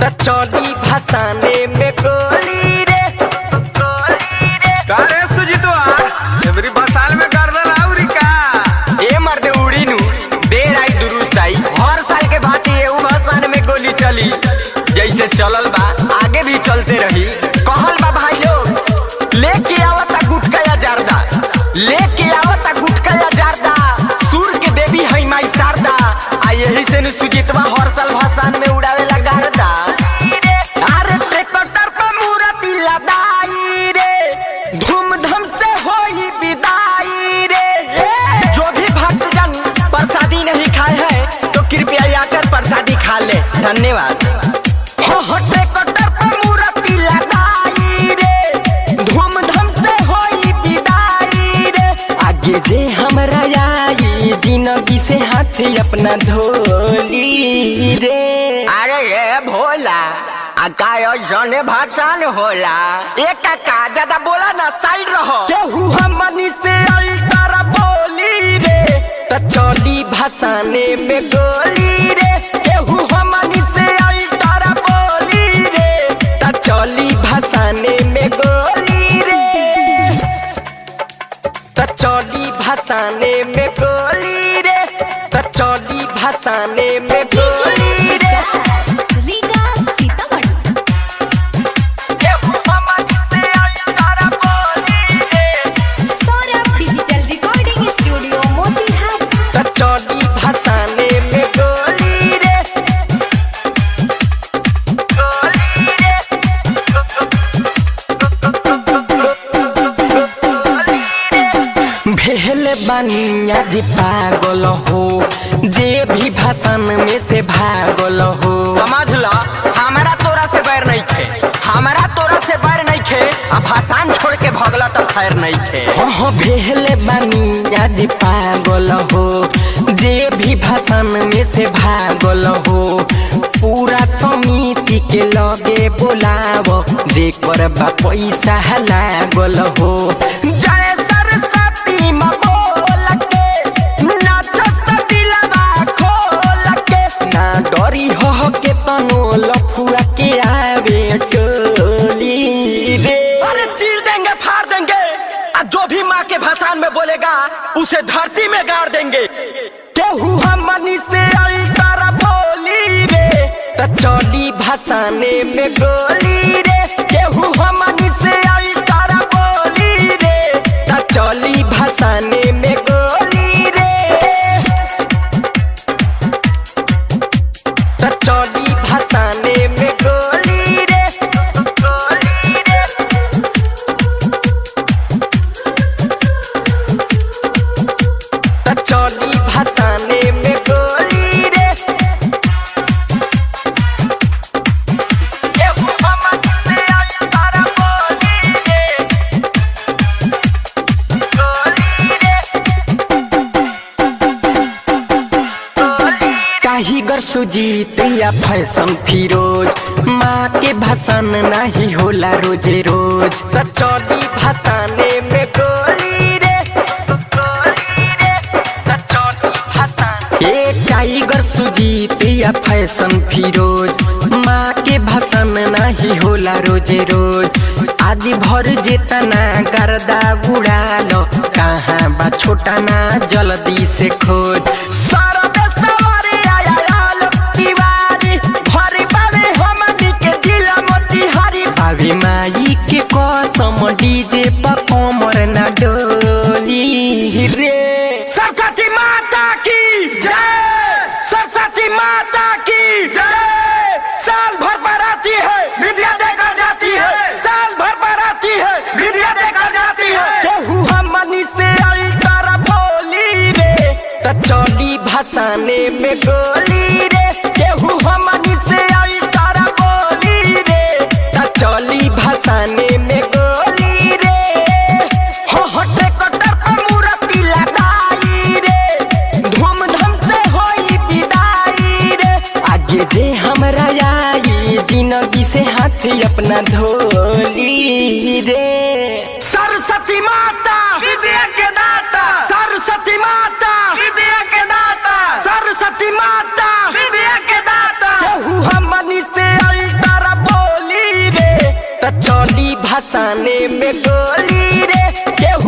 त चली भसाने में गोली रे कारे सुजीतवा एवरी भसाल में गर्दन आउरी का ए मर्दे उड़ी नु देर आई दुरुस्त आई। हर साल के भांति एहू भसान में गोली चली, जैसे चलल बा आगे भी चलते रही। कहल बा भाई लोग लेके आवता गुटका या जारदा, लेके आवता गुटका या जारदा, सूर के देवी है माई शारदा। आ यही से सुजीतवा हर साल भसान में उड़ावे ला गारदा। अरे ट्रैक्टर पे मूर्ति लदाई रे, धूमधाम से होई विदाई रे। जो भी भक्तजन प्रसादी नहीं खाए हैं तो कृपया आकर प्रसादी खा ले, धन्यवाद। ट्रैक्टर पे मूर्ति लदाई रे, धूमधाम से होई विदाई रे। आगे जे हमरा आई जिंदगी से हाथ अपना धोली रे। अरे ये भोला आकाशने भाषण होला, एक काका ज्यादा बोला ना, साइड रहो। केहू हमनी से अल्टर बोली रे, त चली भसाने में गोली रे। केहू हमनी से अल्टर बोली रे, त चली भसाने में गोली रे, त चली भसाने में गोली रे, त चली भसाने में गोली रे। चली भसाने में गोली रे, गोली रे, भेल बनिया जी पागल हो, जे भी भाषण में से भागल हो। समझ ला हमारा तोरा से बैर नहीं खे, हमारा तोरा से बैर नहीं खे। अब भाषण छोड़ के भगला तो खैर नहीं खे। भेल बनिया जी पागल हो, जे भी भाषण में से भागल हो। पूरा समिति के लगे बोलाव, जे करबा पैसा लागल हो। जय सरस्वती माँ बोल के नाच दिलवा खोल के, ना डरी हो के तनो लफुआ के आवे टोली रे। अरे चीर देंगे फाड़ देंगे, जो भी माँ के भाषण में बोलेगा उसे धरती में गाड़ देंगे। केहू हमनी से अल्टर बोली रे, त चली भसाने में गोली रे। केहू हमनी से अल्टर बोली रे, त चली भसाने में गोली रे, त चली भसाने में गोली रे, गोली रे, त चली भसाने में गोली रे। केहू हमनी से अल्टर बोली रे, गोली रे, काहीगर सुजीत या फैशन फिरोज, माँ के भाषण नहीं होला रोजे रोज। त चली भसाने में गोली रे, गोली रे, त चली भसाने। ए टाइगर सुजीत या फैशन फिरोज, माँ के भाषण नहीं होला रोजे रोज। आज भर जेतना गर्दा उड़ा लो, कहाँ बा छोटा ना जल्दी से खोज। सरबे सवारी आया आलोक तिवारी, भरी बाबे हमनी के जिला मोतिहारी। बाबे माई के कसम डीजे पर कमर ना डोली रे। सरस्वती माता की जय, सरस्वती माता की जय। साल भर पर आती है विद्या देकर जाती है, साल भर पर आती है विद्या देकर जाती है। केहू हमनी से अल्टर बोली रे, त चली भसाने में गोली रे। केहू हमनी से अल्टर बोली रे, त चली भसाने में गोली रे। ट्रैक्टर पे मूर्ति लदाई रे, धूमधाम से होई विदाई रे। आगे जे हमरा आई जिंदगी से हाथ अपना धोली रे। सरस्वती माता विद्या के दाता, सरस्वती माता विद्या के दाता, सरस्वती माता विद्या के दाता। केहू हमनी से चली भसाने में गोली रे केहू